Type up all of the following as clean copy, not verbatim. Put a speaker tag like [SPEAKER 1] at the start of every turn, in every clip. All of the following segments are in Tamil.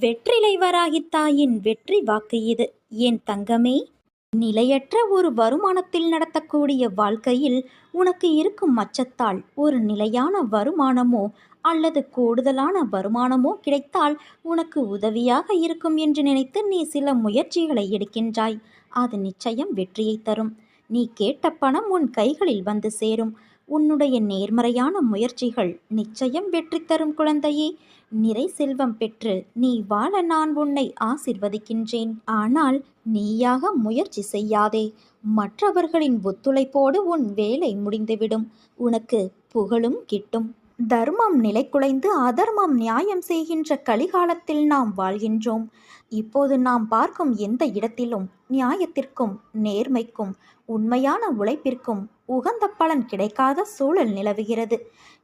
[SPEAKER 1] வெற்றிலை வராகித் தாயின் வெற்றி வாக்கு இது. என் தங்கமே, நிலையற்ற ஒரு வருமானத்தில் நடத்தக்கூடிய வாழ்க்கையில் உனக்கு இருக்கும் அச்சத்தால் ஒரு நிலையான வருமானமோ அல்லது கூடுதலான வருமானமோ கிடைத்தால் உனக்கு உதவியாக இருக்கும் என்று நினைத்து நீ சில முயற்சிகளை எடுக்கின்றாய். அது நிச்சயம் வெற்றியை தரும். நீ கேட்ட பணம் உன் கைகளில் வந்து சேரும். உன்னுடைய நேர்மறையான முயற்சிகள் நிச்சயம் வெற்றி தரும் குழந்தையே. நிறை செல்வம் பெற்று நீ வாழ நான் உன்னை ஆசிர்வதிக்கின்றேன். ஆனால் நீயாக முயற்சி செய்யாதே. மற்றவர்களின் ஒத்துழைப்போடு உன் வேலை முடிந்துவிடும். உனக்கு புகழும் கிட்டும். தர்மம் நிலைகுலைந்து அதர்மம் நியாயம் செய்கின்ற கலிகாலத்தில் நாம் வாழ்கின்றோம். இப்போது நாம் பார்க்கும் எந்த இடத்திலும் நியாயத்திற்கும் நேர்மைக்கும் உண்மையான உழைப்பிற்கும் உகந்த பலன் கிடைக்காத சூழல் நிலவுகிறது.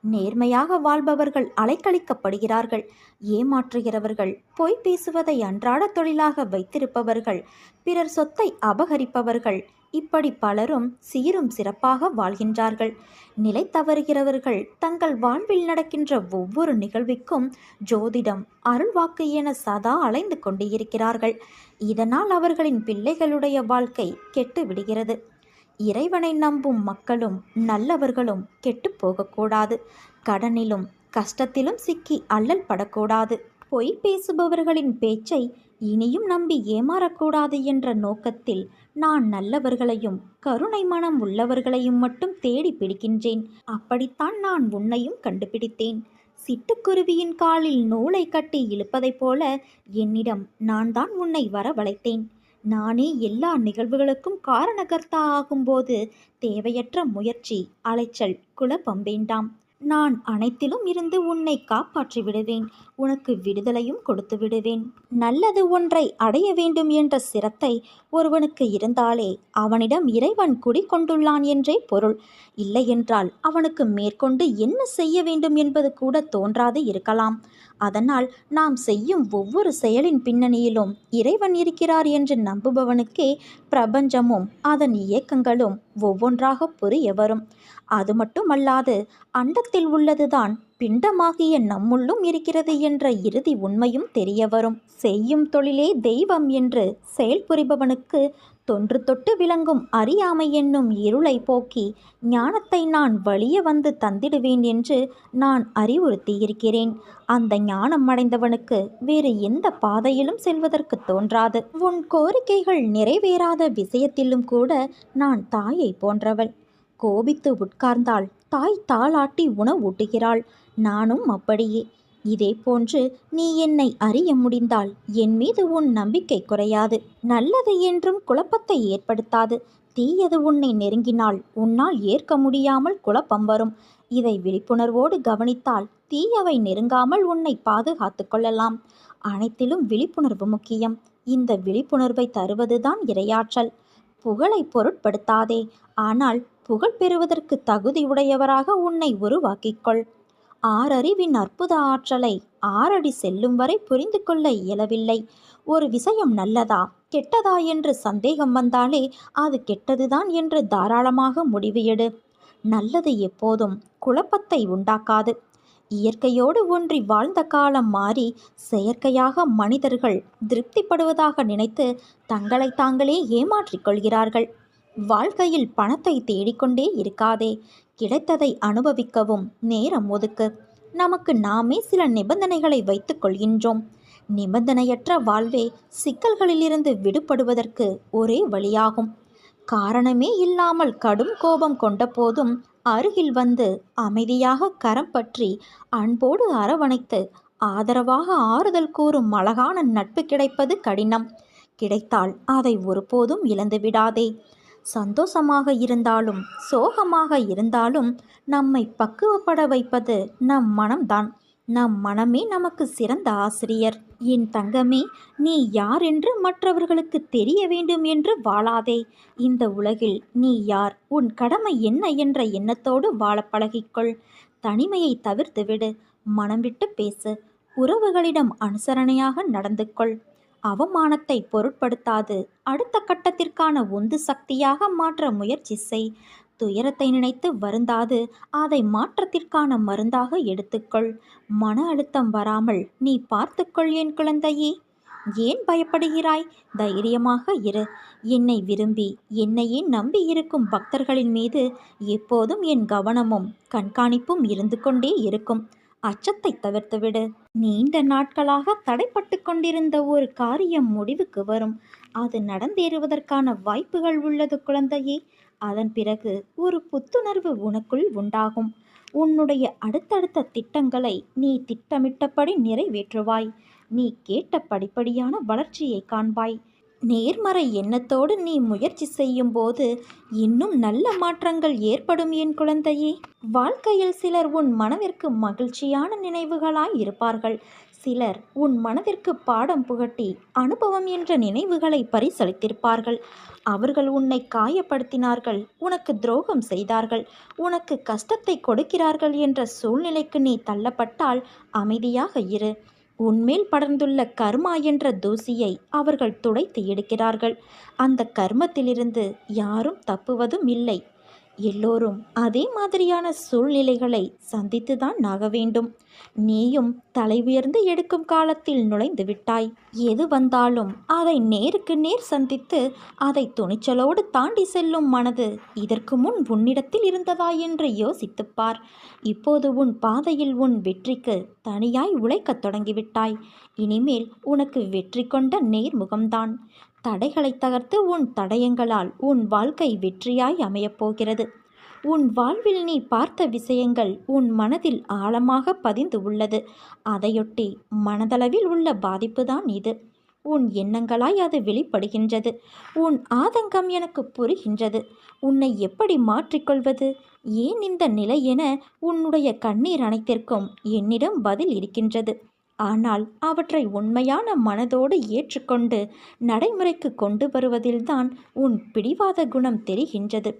[SPEAKER 1] நேர்மையாக வாழ்பவர்கள் அலைக்கழிக்கப்படுகிறார்கள். ஏமாற்றுகிறவர்கள், பொய் பேசுவதை அன்றாட தொழிலாக வைத்திருப்பவர்கள், பிறர் சொத்தை அபகரிப்பவர்கள், இப்படி பலரும் சீரும் சிறப்பாக வாழ்கின்றார்கள். நிலை தவறுகிறவர்கள் தங்கள் வாழ்வில் நடக்கின்ற ஒவ்வொரு நிகழ்விற்கும் ஜோதிடம், அருள்வாக்கு என சதா அலைந்து கொண்டு இருக்கிறார்கள். இதனால் அவர்களின் பிள்ளைகளுடைய வாழ்க்கை கெட்டு விடுகிறது. இறைவனை நம்பும் மக்களும் நல்லவர்களும் கெட்டு போகக்கூடாது. கடனிலும் கஷ்டத்திலும் சிக்கி அல்லல் படக்கூடாது. பொய் பேசுபவர்களின் பேச்சை இனியும் நம்பி ஏமாறக்கூடாது என்ற நோக்கத்தில் நான் நல்லவர்களையும் கருணை மனம் உள்ளவர்களையும் மட்டும் தேடி பிடிக்கின்றேன். அப்படித்தான் நான் உன்னையும் கண்டுபிடித்தேன். சிட்டுக்குருவியின் காலில் நூலை கட்டி இழுப்பதைப் போல என்னிடம் நான் தான் உன்னை வரவழைத்தேன். நானே எல்லா நிகழ்வுகளுக்கும் காரணகர்த்தா ஆகும்போது தேவையற்ற முயற்சி, அலைச்சல், குழப்பம் வேண்டாம். நான் அனைத்திலும் இருந்து உன்னை காப்பாற்றி விடுவேன். உனக்கு விடுதலையும் கொடுத்து விடுவேன். நல்லது ஒன்றை அடைய வேண்டும் என்ற சிரத்தை ஒருவனுக்கு இருந்தாலே அவனிடம் இறைவன் குடிகொண்டுள்ளான் என்றே பொருள். இல்லையென்றால் அவனுக்கு மேற்கொண்டு என்ன செய்ய வேண்டும் என்பது கூட தோன்றாது இருக்கலாம். அதனால் நாம் செய்யும் ஒவ்வொரு செயலின் பின்னணியிலும் இறைவன் இருக்கிறார் என்று நம்புபவனுக்கே பிரபஞ்சமும் அதன் இயக்கங்களும் ஒவ்வொன்றாக புரிய வரும். அது மட்டுமல்லாது அண்டத்தில் உள்ளதுதான் பிண்டமாகிய நம்முள்ளும் இருக்கிறது என்ற இறுதி உண்மையும் தெரிய வரும். செய்யும் தொழிலே தெய்வம் என்று செயல்புரிபவனுக்கு தொன்று தொட்டு விளங்கும் அறியாமை என்னும் இருளை போக்கி ஞானத்தை நான் வலிய வந்து தந்திடுவேன் என்று நான் அறிவுறுத்தியிருக்கிறேன். அந்த ஞானம் அடைந்தவனுக்கு வேறு எந்த பாதையிலும் செல்வதற்கு தோன்றாது. உன் கோரிக்கைகள் நிறைவேறாத விஷயத்திலும் கூட நான் தாயை போன்றவள். கோபித்து உட்கார்ந்தால் தாய் தாளாட்டி உணவூட்டுகிறாள். நானும் அப்படியே. இதே போன்று நீ என்னை அறிய முடிந்தால் என் மீது உன் நம்பிக்கை குறையாது. நல்லது என்றும் குழப்பத்தை ஏற்படுத்தாது. தீயது உன்னை நெருங்கினால் உன்னால் ஏற்க முடியாமல் குழப்பம் வரும். இதை விழிப்புணர்வோடு கவனித்தால் தீயவை நெருங்காமல் உன்னை பாதுகாத்து கொள்ளலாம். அனைத்திலும் விழிப்புணர்வு முக்கியம். இந்த விழிப்புணர்வை தருவதுதான் இரையாற்றல். புகழை பொருட்படுத்தாதே. ஆனால் புகழ் பெறுவதற்கு தகுதியுடையவராக உன்னை உருவாக்கிக்கொள். ஆறறிவின் அற்புத ஆற்றலை 6 அடி செல்லும் வரை புரிந்து கொள்ள இயலவில்லை. ஒரு விஷயம் நல்லதா கெட்டதா என்று சந்தேகம் வந்தாலே அது கெட்டதுதான் என்று தாராளமாக முடிவு எடு. நல்லது எப்போதும் குழப்பத்தை உண்டாக்காது. இயற்கையோடு ஒன்றி வாழ்ந்த காலம் மாறி செயற்கையாக மனிதர்கள் திருப்திப்படுவதாக நினைத்து தங்களை தாங்களே ஏமாற்றிக் கொள்கிறார்கள். வாழ்க்கையில் பணத்தை தேடிக்கொண்டே இருக்காதே. கிடைத்ததை அனுபவிக்கவும் நேரம் ஒதுக்கு. நமக்கு நாமே சில நிபந்தனைகளை வைத்துக் கொள்கின்றோம். நிபந்தனையற்ற வாழ்வே சிக்கல்களிலிருந்து விடுபடுவதற்கு ஒரே வழியாகும். காரணமே இல்லாமல் கடும் கோபம் கொண்ட போதும் அருகில் வந்து அமைதியாக கரம் பற்றி அன்போடு அரவணைத்து ஆதரவாக ஆறுதல் கூறும் அழகான நட்பு கிடைப்பது கடினம். கிடைத்தால் அதை ஒருபோதும் இழந்து விடாதே. சந்தோஷமாக இருந்தாலும் சோகமாக இருந்தாலும் நம்மை பக்குவப்பட வைப்பது நம் மனம்தான். நம் மனமே நமக்கு சிறந்த ஆசிரியர். என் தங்கமே, நீ யார் என்று மற்றவர்களுக்கு தெரிய வேண்டும் என்று வாழாதே. இந்த உலகில் நீ யார், உன் கடமை என்ன என்ற எண்ணத்தோடு வாழ பழகிக்கொள். தனிமையை தவிர்த்துவிடு. மனம் விட்டு பேசு. உறவுகளிடம் அனுசரணையாக நடந்து கொள். அவமானத்தை பொருட்படுத்தாது அடுத்த கட்டத்திற்கான உந்து சக்தியாக மாற்ற முயற்சி செய். துயரத்தை நினைத்து வருந்தாது அதை மாற்றத்திற்கான மருந்தாக எடுத்துக்கொள். மன அழுத்தம் வராமல் நீ பார்த்துக்கொள் என் குழந்தையே. ஏன் பயப்படுகிறாய்? தைரியமாக இரு. என்னை விரும்பி என்னையே நம்பி இருக்கும் பக்தர்களின் மீது எப்போதும் என் கவனமும் கண்காணிப்பும் இருந்து கொண்டே இருக்கும். அச்சத்தை தவிர்த்துவிடு. நீண்ட நாட்களாக தடைப்பட்டு கொண்டிருந்த ஒரு காரியம் முடிவுக்கு வரும். அது நடந்தேறுவதற்கான வாய்ப்புகள் உள்ளது குழந்தையே. அதன் பிறகு ஒரு புத்துணர்வு உனக்குள் உண்டாகும். உன்னுடைய அடுத்தடுத்த திட்டங்களை நீ திட்டமிட்டபடி நிறைவேற்றுவாய். நீ கேட்ட படிப்படியான வளர்ச்சியை காண்பாய். நேர்மறை எண்ணத்தோடு நீ முயற்சி செய்யும் போது இன்னும் நல்ல மாற்றங்கள் ஏற்படும் என் குழந்தையே. வாழ்க்கையில் சிலர் உன் மனதிற்கு மகிழ்ச்சியான நினைவுகளாய் இருப்பார்கள். சிலர் உன் மனதிற்கு பாடம் புகட்டி அனுபவம் என்ற நினைவுகளை பரிசளித்திருப்பார்கள். அவர்கள் உன்னை காயப்படுத்தினார்கள், உனக்கு துரோகம் செய்தார்கள், உனக்கு கஷ்டத்தை கொடுக்கிறார்கள் என்ற சூழ்நிலைக்கு நீ தள்ளப்பட்டால் அமைதியாக இரு. உன்மேல் படர்ந்துள்ள கர்மா என்ற தூசியை அவர்கள் துடைத்து எடுக்கிறார்கள். அந்த கர்மத்திலிருந்து யாரும் தப்புவதும் இல்லை. எல்லோரும் அதே மாதிரியான சூழ்நிலைகளை சந்தித்துதான் ஆக வேண்டும். நீயும் தலை உயர்ந்து எடுக்கும் காலத்தில் நுழைந்து விட்டாய். எது வந்தாலும் அதை நேருக்கு நேர் சந்தித்து அதை துணிச்சலோடு தாண்டி செல்லும் மனது இதற்கு முன் உன்னிடத்தில் இருந்ததா என்று யோசித்துப்பார். இப்போது உன் பாதையில் உன் வெற்றிக்கு தனியாய் உழைக்கத் தொடங்கிவிட்டாய். இனிமேல் உனக்கு வெற்றி கொண்ட நேர்முகம்தான். தடைகளை தகர்த்து உன் தடயங்களால் உன் வாழ்க்கை வெற்றியாய் அமையப்போகிறது. உன் வாழ்வில் நீ பார்த்த விஷயங்கள் உன் மனதில் ஆழமாக பதிந்து உள்ளது. அதையொட்டி மனதளவில் உள்ள பாதிப்புதான் இது. உன் எண்ணங்களாய் அது வெளிப்படுகின்றது. உன் ஆதங்கம் எனக்கு புரிகின்றது. உன்னை எப்படி மாற்றிக்கொள்வது, ஏன் இந்த நிலை என உன்னுடைய கண்ணீர் அனைத்திற்கும் என்னிடம் பதில் இருக்கின்றது. ஆனால் அவற்றை உண்மையான மனதோடு ஏற்றுக்கொண்டு நடைமுறைக்கு கொண்டு வருவதில்தான் உன் பிடிவாத குணம் தெரிகின்றது.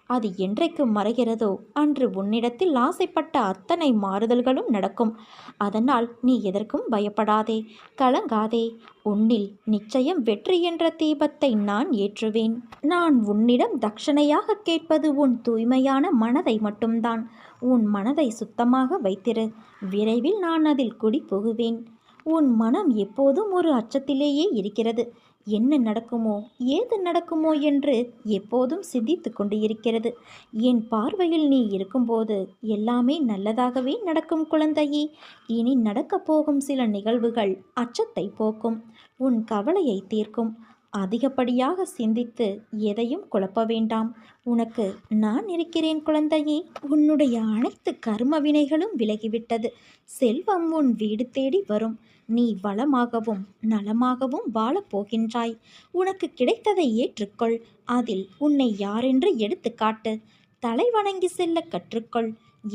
[SPEAKER 1] அது என்றைக்கு மறைகிறதோ அன்று உன்னிடத்தில் ஆசைப்பட்ட அத்தனை மாறுதல்களும் நடக்கும். அதனால் நீ எதற்கும் பயப்படாதே, கலங்காதே. உன்னில் நிச்சயம் வெற்றி என்ற தீபத்தை நான் ஏற்றுவேன். நான் உன்னிடம் தட்சணையாக கேட்பது உன் தூய்மையான மனதை மட்டும்தான். உன் மனதை சுத்தமாக வைத்திரு. விரைவில் நான் அதில் குடி புகுவேன். உன் மனம் எப்போதும் ஒரு அச்சத்திலேயே இருக்கிறது. என்ன நடக்குமோ ஏது நடக்குமோ என்று எப்போதும் சிந்தித்து கொண்டு இருக்கிறது. என் பார்வையில் நீ இருக்கும்போது எல்லாமே நல்லதாகவே நடக்கும் குழந்தையே. இனி நடக்கப் போகும் சில நிகழ்வுகள் அச்சத்தை போக்கும், உன் கவலையை தீர்க்கும். அதிகப்படியாக சிந்தித்து எதையும் குழப்ப வேண்டாம். உனக்கு நான் இருக்கிறேன் குழந்தையே. உன்னுடைய அனைத்து கர்ம வினைகளும் விலகிவிட்டது. செல்வம் உன் வீடு தேடி வரும். நீ வளமாகவும் நலமாகவும் வாழப் போகின்றாய். உனக்கு கிடைத்ததை ஏற்றுக்கொள். அதில் உன்னை யாரென்று எடுத்து காட்டு. தலை வணங்கி செல்ல கற்றுக்கொள்.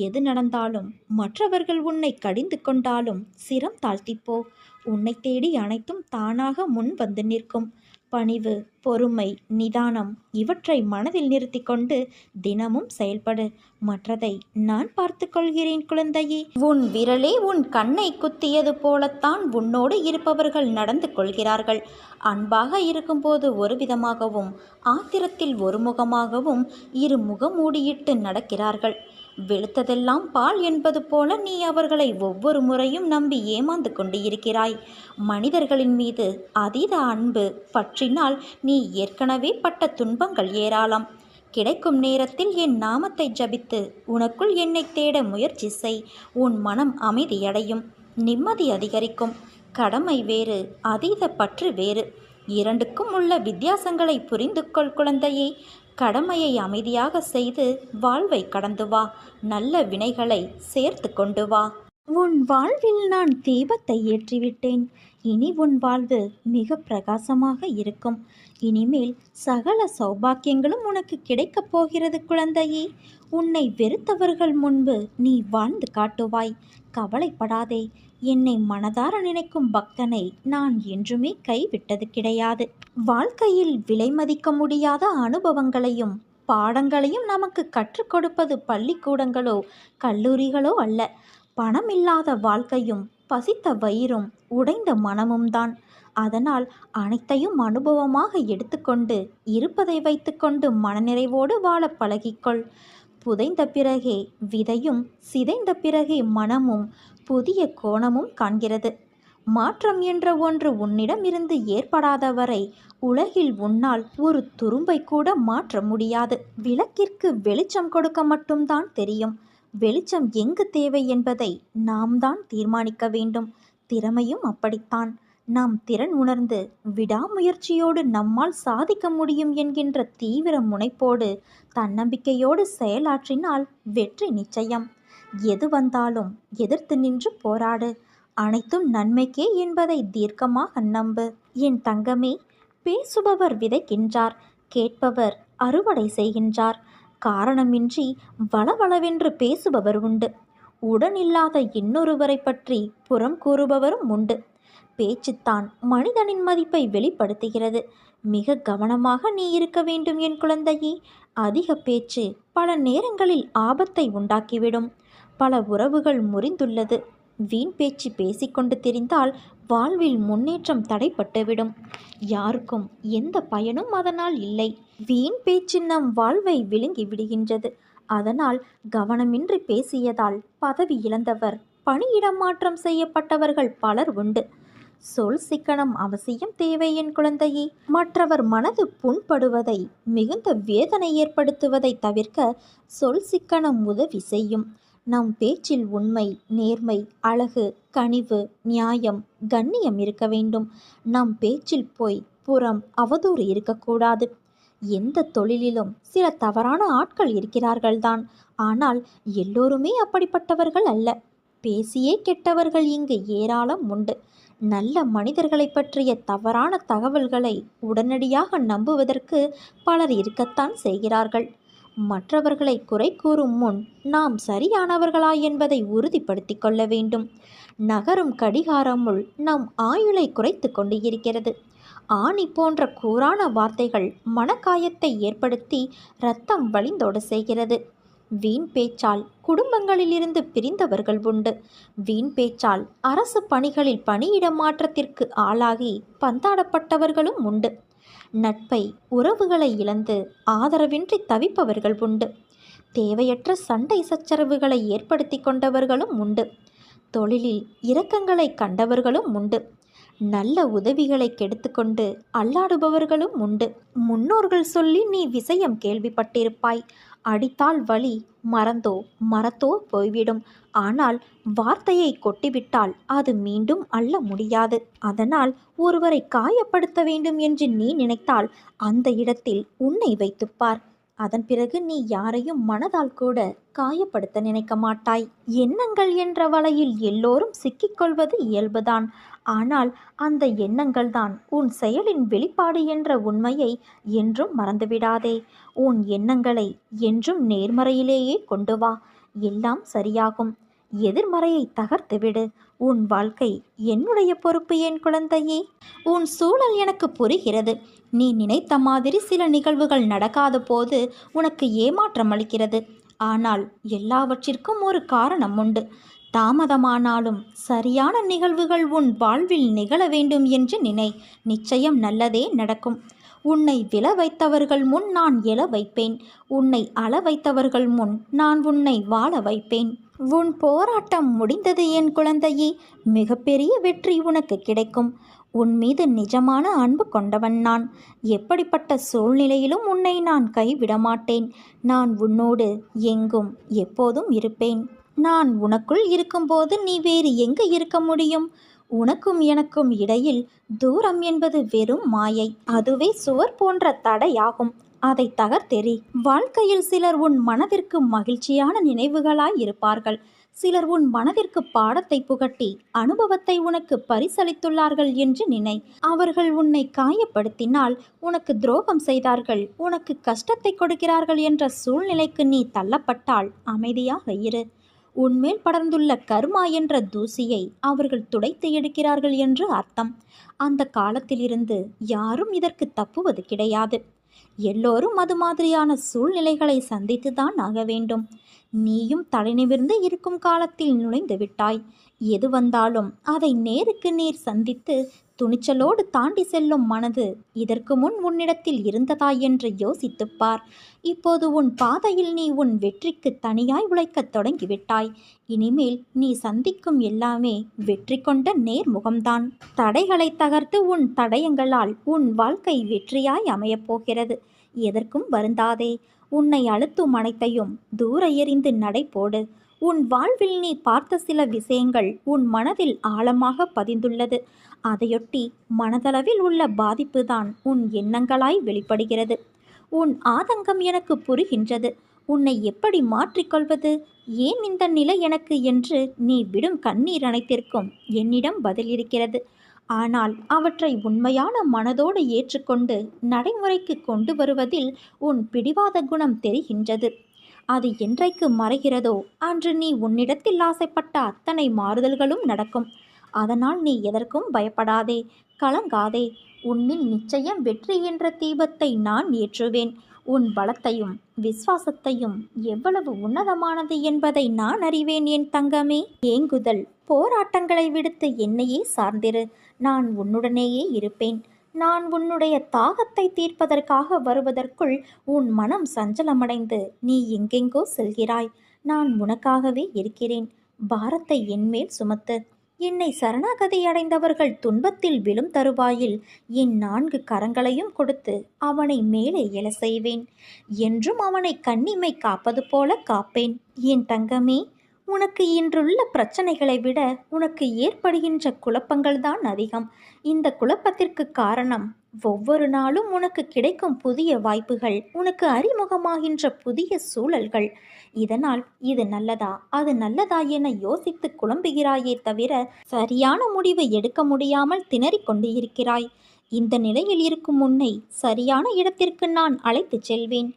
[SPEAKER 1] எது நடந்தாலும் மற்றவர்கள் உன்னை கடிந்து கொண்டாலும் சிரம் தாழ்த்திப்போ. உன்னை தேடி அனைத்தும் தானாக முன் வந்து நிற்கும். பணிவு, பொறுமை, நிதானம் இவற்றை மனதில் நிறுத்தி கொண்டு தினமும் செயல்படு. மற்றதை நான் பார்த்து கொள்கிறேன் குழந்தையே. உன் விரலே உன் கண்ணை குத்தியது போலத்தான் உன்னோடு இருப்பவர்கள் நடந்து கொள்கிறார்கள். அன்பாக இருக்கும்போது ஒரு விதமாகவும் ஆத்திரத்தில் ஒரு முகமாகவும் இரு முகமூடியிட்டு நடக்கிறார்கள். வெளுத்ததெல்லாம் பால் என்பது போல நீ அவர்களை ஒவ்வொரு முறையும் நம்பி ஏமாந்து கொண்டு இருக்கிறாய். மனிதர்களின் மீது அதீத அன்பு பற்றினால் நீ ஏற்கனவே பட்ட துன்பங்கள் ஏராளம். கிடைக்கும் நேரத்தில் என் நாமத்தை ஜபித்து உனக்குள் என்னை தேட முயற்சி செய். உன் மனம் அமைதியடையும், நிம்மதி அதிகரிக்கும். கடமை வேறு, அதீத பற்று வேறு. இரண்டுக்கும் உள்ள வித்தியாசங்களை புரிந்து கொள் குழந்தையே. கடமையை அமைதியாக செய்து வாழ்வை கடந்து வா. நல்ல வினைகளை சேர்த்து கொண்டு வா. உன் வாழ்வில் நான் தீபத்தை ஏற்றிவிட்டேன். இனி உன் வாழ்வு மிக பிரகாசமாக இருக்கும். இனிமேல் சகல சௌபாக்கியங்களும் உனக்கு கிடைக்கப் போகிறது குழந்தையே. உன்னை வெறுத்தவர்கள் முன்பு நீ வாழ்ந்து காட்டுவாய். கவலைப்படாதே. என்னை மனதார நினைக்கும் பக்தனை நான் என்றுமே கைவிட்டது கிடையாது. வாழ்க்கையில் விலை மதிக்க முடியாத அனுபவங்களையும் பாடங்களையும் நமக்கு கற்றுக் கொடுப்பது பள்ளிக்கூடங்களோ கல்லூரிகளோ அல்ல. பணமில்லாத வாழ்க்கையும் பசித்த வயிறும் உடைந்த மனமும் தான். அதனால் அனைத்தையும் அனுபவமாக எடுத்துக்கொண்டு இருப்பதை வைத்துக்கொண்டு மனநிறைவோடு வாழ பழகிக்கொள். புதைந்த பிறகே விதையும் சிதைந்த பிறகே மனமும் புதிய கோணமும் காண்கிறது. மாற்றம் என்ற ஒன்று உன்னிடமிருந்து ஏற்படாத வரை உலகில் உன்னால் ஒரு துரும்பை கூட மாற்ற முடியாது. விளக்கிற்கு வெளிச்சம் கொடுக்க மட்டும்தான் தெரியும். வெளிச்சம் எங்கு தேவை என்பதை நாம் தான் தீர்மானிக்க வேண்டும். திறமையும் அப்படித்தான். நாம் திறன் உணர்ந்து விடாமுயற்சியோடு நம்மால் சாதிக்க முடியும் என்கின்ற தீவிர முனைப்போடு தன்னம்பிக்கையோடு செயலாற்றினால் வெற்றி நிச்சயம். எது வந்தாலும் எதிர்த்து நின்று போராடு. அனைத்தும் நன்மைக்கே என்பதை தீர்க்கமாக நம்பு. என் தங்கமே, பேசுபவர் விதைக்கின்றார், கேட்பவர் அறுவடை செய்கின்றார். காரணமின்றி வளவளவென்று பேசுபவர் உண்டு. உடனில்லாத இன்னொருவரை பற்றி புறம் கூறுபவரும் உண்டு. பேச்சுத்தான் மனிதனின் மதிப்பை வெளிப்படுத்துகிறது. மிக கவனமாக நீ இருக்க வேண்டும் என் குழந்தையே. அதிக பேச்சு பல நேரங்களில் ஆபத்தை உண்டாக்கிவிடும். பல உறவுகள் முறிந்துள்ளது. வீண் பேச்சு பேசிக்கொண்டு திரிந்தால் வாழ்வில் முன்னேற்றம் தடைப்பட்டுவிடும். யாருக்கும் எந்த பயனும் அதனால் இல்லை. வீண் பேச்சு நம் வாழ்வை விழுங்கி விடுகின்றது. அதனால் கவனமின்றி பேசியதால் பதவி இழந்தவர், பணியிடம் மாற்றம் செய்யப்பட்டவர்கள் பலர் உண்டு. சொல் சிக்கனம் அவசியம் தேவை என் குழந்தையே. மற்றவர் மனது புண்படுவதை, மிகுந்த வேதனை ஏற்படுத்துவதை தவிர்க்க சொல் சிக்கனம் உதவி செய்யும். நம் பேச்சில் உண்மை, நேர்மை, அழகு, கனிவு, நியாயம், கண்ணியம் இருக்க வேண்டும். நம் பேச்சில் பொய், புறம், அவதூறு இருக்கக்கூடாது. எந்த தொழிலிலும் சில தவறான ஆட்கள் இருக்கிறார்கள்தான். ஆனால் எல்லோருமே அப்படிப்பட்டவர்கள் அல்ல. பேசியே கெட்டவர்கள் இங்கு ஏராளம் உண்டு. நல்ல மனிதர்களை பற்றிய தவறான தகவல்களை உடனடியாக நம்புவதற்கு பலர் இருக்கத்தான் செய்கிறார்கள். மற்றவர்களை குறை கூறும் முன் நாம் சரியானவர்களா என்பதை உறுதிப்படுத்தி கொள்ள வேண்டும். நகரும் கடிகாரமுள் நம் ஆயுளை குறைத்து கொண்டு இருக்கிறது. ஆணி போன்ற கூரான வார்த்தைகள் மனக்காயத்தை ஏற்படுத்தி இரத்தம் வழிந்தோட செய்கிறது. வீண் பேச்சால் குடும்பங்களிலிருந்து பிரிந்தவர்கள் உண்டு. வீண் பேச்சால் அரசு பணிகளில் பணியிட மாற்றத்திற்கு ஆளாகி பந்தாடப்பட்டவர்களும் உண்டு. நட்பை, உறவுகளை இழந்து ஆதரவின்றி தவிப்பவர்கள் உண்டு. தேவையற்ற சண்டை சச்சரவுகளை ஏற்படுத்தி கொண்டவர்களும் உண்டு. தொழிலில் இரக்கங்களை கண்டவர்களும் உண்டு. நல்ல உதவிகளை கெடுத்துக்கொண்டு அல்லாடுபவர்களும் உண்டு. முன்னோர்கள் சொல்லி நீ விஷயம் கேள்விப்பட்டிருப்பாய். அடித்தால் வலி மரத்தோ போய்விடும். ஆனால் வார்த்தையை கொட்டிவிட்டால் அது மீண்டும் அள்ள முடியாது. அதனால் ஒருவரை காயப்படுத்த வேண்டும் என்று நீ நினைத்தால் அந்த இடத்தில் உன்னை வைத்துப்பார். அதன் பிறகு நீ யாரையும் மனதால் கூட காயப்படுத்த நினைக்க மாட்டாய். எண்ணங்கள் என்ற வலையில் எல்லோரும் சிக்கிக்கொள்வது இயல்புதான். ஆனால் அந்த எண்ணங்கள் தான் உன் செயலின் வெளிப்பாடு என்ற உண்மையை என்றும் மறந்துவிடாதே. உன் எண்ணங்களை என்றும் நேர்மறையிலேயே கொண்டு வா. எல்லாம் சரியாகும். எதிர்மறையை தகர்த்துவிடு. உன் வாழ்க்கை என்னுடைய பொறுப்பு என் குழந்தையே. உன் சூழல் எனக்கு புரிகிறது. நீ நினைத்த மாதிரி சில நிகழ்வுகள் நடக்காத போது உனக்கு ஏமாற்றம் அளிக்கிறது. ஆனால் எல்லாவற்றிற்கும் ஒரு காரணம் உண்டு. தாமதமானாலும் சரியான நிகழ்வுகள் உன் வாழ்வில் நிகழ வேண்டும் என்று நினை. நிச்சயம் நல்லதே நடக்கும். உன்னை விழ வைத்தவர்கள் முன் நான் எழ வைப்பேன். உன்னை அழ வைத்தவர்கள் முன் நான் உன்னை வாழ வைப்பேன். உன் போராட்டம் முடிந்தது என் குழந்தையே. மிகப்பெரிய வெற்றி உனக்கு கிடைக்கும். உன் மீது நிஜமான அன்பு கொண்டவன் நான். எப்படிப்பட்ட சூழ்நிலையிலும் உன்னை நான் கைவிடமாட்டேன். நான் உன்னோடு எங்கும் எப்போதும் இருப்பேன். நான் உனக்குள் இருக்கும்போது நீ வேறு எங்கு இருக்க முடியும்? உனக்கும் எனக்கும் இடையில் தூரம் என்பது வெறும் மாயை. அதுவே சுவர் போன்ற தடையாகும். அதை தகர்த்தெறி. வாழ்க்கையில் சிலர் உன் மனதிற்கு மகிழ்ச்சியான நினைவுகளாய் இருப்பார்கள். சிலர் உன் மனதிற்கு பாடத்தை புகட்டி அனுபவத்தை உனக்கு பரிசளித்துள்ளார்கள் என்று நினை. அவர்கள் உன்னை காயப்படுத்தினால், உனக்கு துரோகம் செய்தார்கள், உனக்கு கஷ்டத்தை கொடுக்கிறார்கள் என்ற சூழ்நிலைக்கு நீ தள்ளப்பட்டால் அமைதியாக இரு. உன்மேல் படர்ந்துள்ள கர்மா என்ற தூசியை அவர்கள் துடைத்து எடுக்கிறார்கள் என்று அர்த்தம். அந்த காலத்திலிருந்து யாரும் இதற்கு தப்புவது கிடையாது. எல்லோரும் அது மாதிரியான சூழ்நிலைகளை சந்தித்துதான் ஆக வேண்டும். நீயும் தலைநிமிர்ந்து இருக்கும் காலத்தில் நுழைந்து விட்டாய். எது வந்தாலும் அதை நேருக்கு நேர் சந்தித்து துணிச்சலோடு தாண்டி செல்லும் மனது இதற்கு முன் உன்னிடத்தில் இருந்ததா என்று யோசித்துப் பார். இப்போது உன் பாதையில் நீ உன் வெற்றிக்கு தனியாய் உழைக்கத் தொடங்கிவிட்டாய். இனிமேல் நீ சந்திக்கும் எல்லாமே வெற்றி கொண்ட நேர்முகம்தான். தடைகளை தகர்த்து உன் தடயங்களால் உன் வாழ்க்கை வெற்றியாய் அமையப் போகிறது. எதற்கும் வருந்தாதே. உன்னை அழுத்தும் அனைத்தையும் தூர எறிந்து நடைபோடு. உன் வாழ்வில் நீ பார்த்த சில விஷயங்கள் உன் மனதில் ஆழமாக பதிந்துள்ளது. அதையொட்டி மனதளவில் உள்ள பாதிப்புதான் உன் எண்ணங்களாய் வெளிப்படுகிறது. உன் ஆதங்கம் எனக்கு புரிகின்றது. உன்னை எப்படி மாற்றிக்கொள்வது, ஏன் இந்த நிலை எனக்கு என்று நீ விடும் கண்ணீர் அனைத்திற்கும் என்னிடம் பதில் இருக்கிறது. ஆனால் அவற்றை உண்மையான மனதோடு ஏற்றுக்கொண்டு நடைமுறைக்கு கொண்டு வருவதில் உன் பிடிவாத குணம் தெரிகின்றது. அது என்றைக்கு மறைகிறதோ அன்று நீ உன்னிடத்தில் ஆசைப்பட்ட அத்தனை மாறுதல்களும் நடக்கும். அதனால் நீ எதற்கும் பயப்படாதே, கலங்காதே. உன்னில் நிச்சயம் வெற்றி என்ற தீபத்தை நான் ஏற்றுவேன். உன் பலத்தையும் விசுவாசத்தையும் எவ்வளவு உன்னதமானது என்பதை நான் அறிவேன் என் தங்கமே. ஏங்குதல், போராட்டங்களை விடுத்து என்னையே சார்ந்திரு. நான் உன்னுடனேயே இருப்பேன். நான் உன்னுடைய தாகத்தை தீர்ப்பதற்காக வருவதற்குள் உன் மனம் சஞ்சலமடைந்து நீ எங்கெங்கோ செல்கிறாய். நான் உனக்காகவே இருக்கிறேன். பாரத்தை என்மேல் சுமத்து. என்னை சரணாகதி அடைந்தவர்கள் துன்பத்தில் விழும் தருவாயில் என் 4 கரங்களையும் கொடுத்து அவனை மேலே எழ செய்வேன். என்றும் அவனை கண்ணிமை காப்பது போல காப்பேன். என் தங்கமே, உனக்கு இன்றுள்ள பிரச்சனைகளை விட உனக்கு ஏற்படுகின்ற குழப்பங்கள்தான் அதிகம். இந்த குழப்பத்திற்கு காரணம் ஒவ்வொரு நாளும் உனக்கு கிடைக்கும் புதிய வாய்ப்புகள், உனக்கு அறிமுகமாகின்ற புதிய சூழல்கள். இதனால் இது நல்லதா அது நல்லதா என யோசித்து குழம்புகிறாயே தவிர சரியான முடிவு எடுக்க முடியாமல் திணறிக் கொண்டு இருக்கிறாய். இந்த நிலையில் இருக்கும் உன்னை சரியான இடத்திற்கு நான் அழைத்துச் செல்வேன்.